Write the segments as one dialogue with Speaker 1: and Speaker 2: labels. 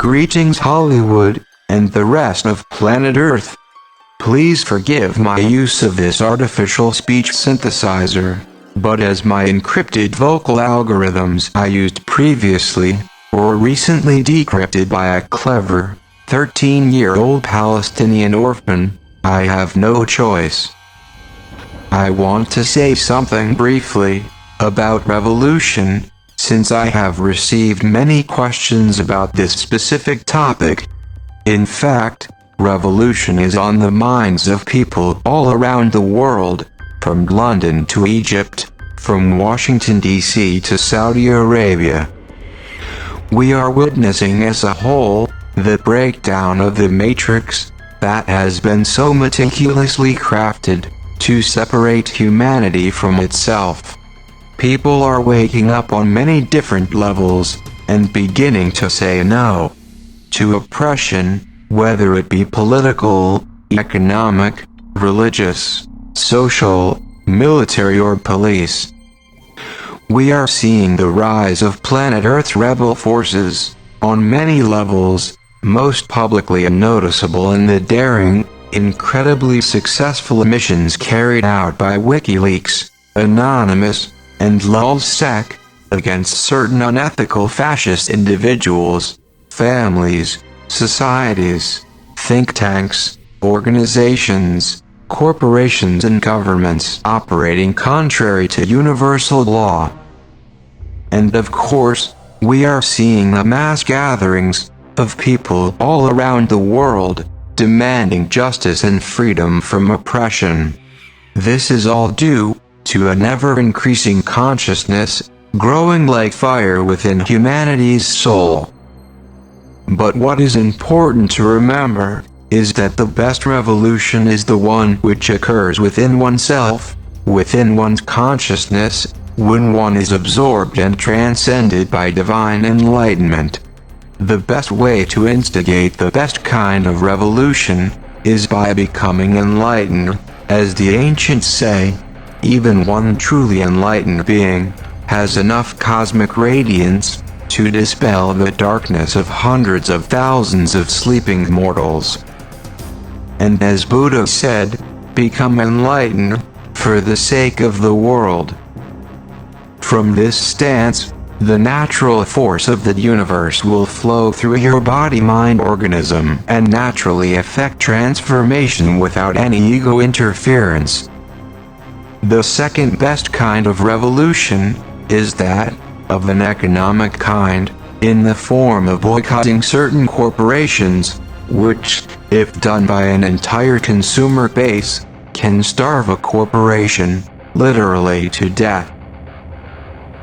Speaker 1: Greetings Hollywood, and the rest of planet Earth. Please forgive my use of this artificial speech synthesizer, but as my encrypted vocal algorithms I used previously, were recently decrypted by a clever, 13-year-old Palestinian orphan, I have no choice. I want to say something briefly about ReVolution, since I have received many questions about this specific topic. In fact, ReVolution is on the minds of people all around the world, from London to Egypt, from Washington D.C. to Saudi Arabia. We are witnessing as a whole, the breakdown of the matrix that has been so meticulously crafted to separate humanity from itself. People are waking up on many different levels and beginning to say no to oppression, whether it be political, economic, religious, social, military or police. We are seeing the rise of planet Earth's rebel forces on many levels, most publicly and noticeable in the daring, incredibly successful missions carried out by WikiLeaks, Anonymous, and LulzSec, against certain unethical fascist individuals, families, societies, think tanks, organizations, corporations and governments operating contrary to universal law. And of course, we are seeing the mass gatherings of people all around the world, demanding justice and freedom from oppression. This is all due to an ever-increasing consciousness, growing like fire within humanity's soul. But what is important to remember, is that the best revolution is the one which occurs within oneself, within one's consciousness, when one is absorbed and transcended by divine enlightenment. The best way to instigate the best kind of revolution is by becoming enlightened, as the ancients say. Even one truly enlightened being has enough cosmic radiance to dispel the darkness of hundreds of thousands of sleeping mortals. And as Buddha said, become enlightened for the sake of the world. From this stance, the natural force of the universe will flow through your body-mind organism and naturally effect transformation without any ego interference. The second best kind of revolution is that of an economic kind, in the form of boycotting certain corporations, which, if done by an entire consumer base, can starve a corporation, literally to death.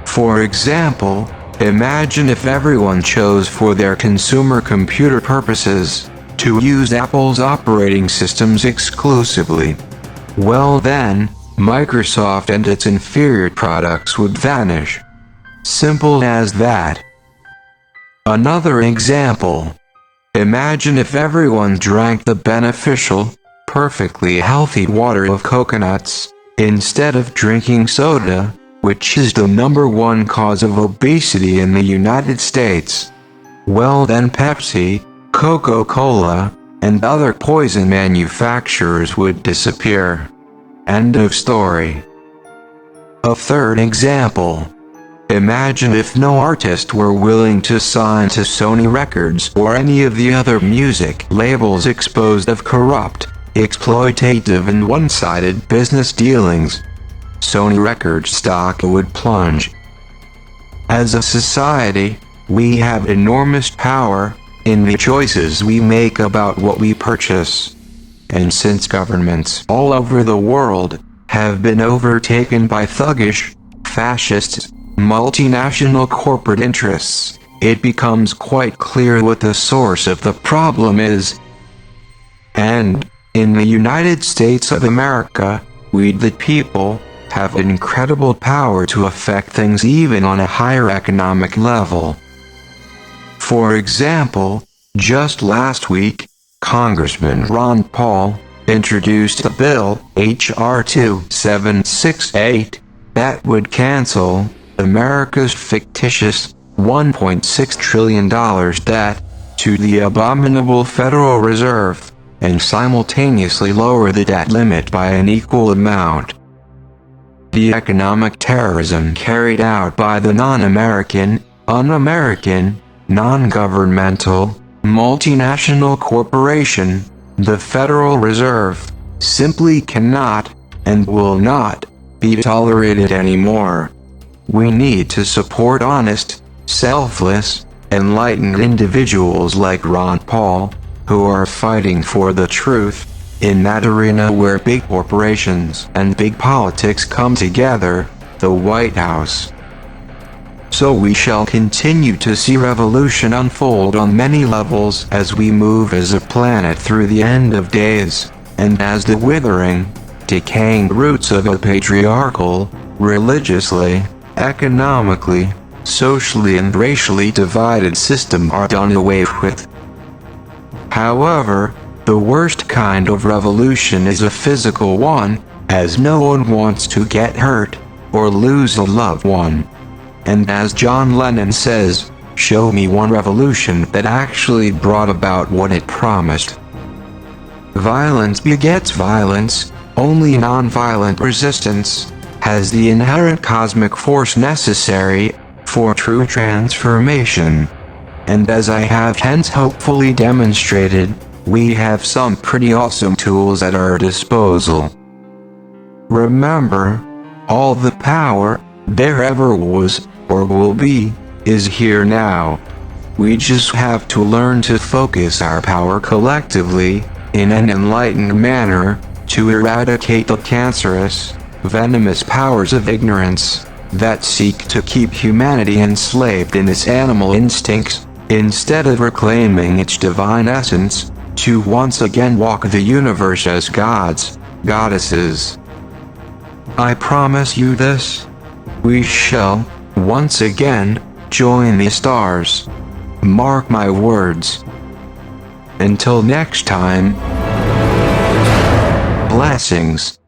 Speaker 1: For example, imagine if everyone chose for their consumer computer purposes to use Apple's operating systems exclusively. Well then, Microsoft and its inferior products would vanish. Simple as that. Another example. Imagine if everyone drank the beneficial, perfectly healthy water of coconuts, instead of drinking soda, which is the #1 cause of obesity in the United States. Well then Pepsi, Coca-Cola, and other poison manufacturers would disappear. End of story. A third example. Imagine if no artist were willing to sign to Sony Records or any of the other music labels exposed of corrupt, exploitative and one-sided business dealings. Sony Records stock would plunge. As a society, we have enormous power in the choices we make about what we purchase. And since governments all over the world have been overtaken by thuggish, fascist, multinational corporate interests, it becomes quite clear what the source of the problem is. And, in the United States of America, we the people have incredible power to affect things even on a higher economic level. For example, just last week, Congressman Ron Paul introduced a bill, H.R. 2768, that would cancel America's fictitious $1.6 trillion debt to the abominable Federal Reserve, and simultaneously lower the debt limit by an equal amount. The economic terrorism carried out by the non-American, un-American, non-governmental, multinational corporation, the Federal Reserve, simply cannot, and will not, be tolerated anymore. We need to support honest, selfless, enlightened individuals like Ron Paul, who are fighting for the truth, in that arena where big corporations and big politics come together, the White House. So we shall continue to see revolution unfold on many levels as we move as a planet through the end of days, and as the withering, decaying roots of a patriarchal, religiously, economically, socially and racially divided system are done away with. However, the worst kind of revolution is a physical one, as no one wants to get hurt, or lose a loved one. And as John Lennon says, show me one revolution that actually brought about what it promised. Violence begets violence, only non-violent resistance has the inherent cosmic force necessary for true transformation. And as I have hence hopefully demonstrated, we have some pretty awesome tools at our disposal. Remember, all the power there ever was, or will be, is here now. We just have to learn to focus our power collectively, in an enlightened manner, to eradicate the cancerous, venomous powers of ignorance, that seek to keep humanity enslaved in its animal instincts, instead of reclaiming its divine essence, to once again walk the universe as gods, goddesses. I promise you this. We shall, once again, join the stars. Mark my words. Until next time, blessings.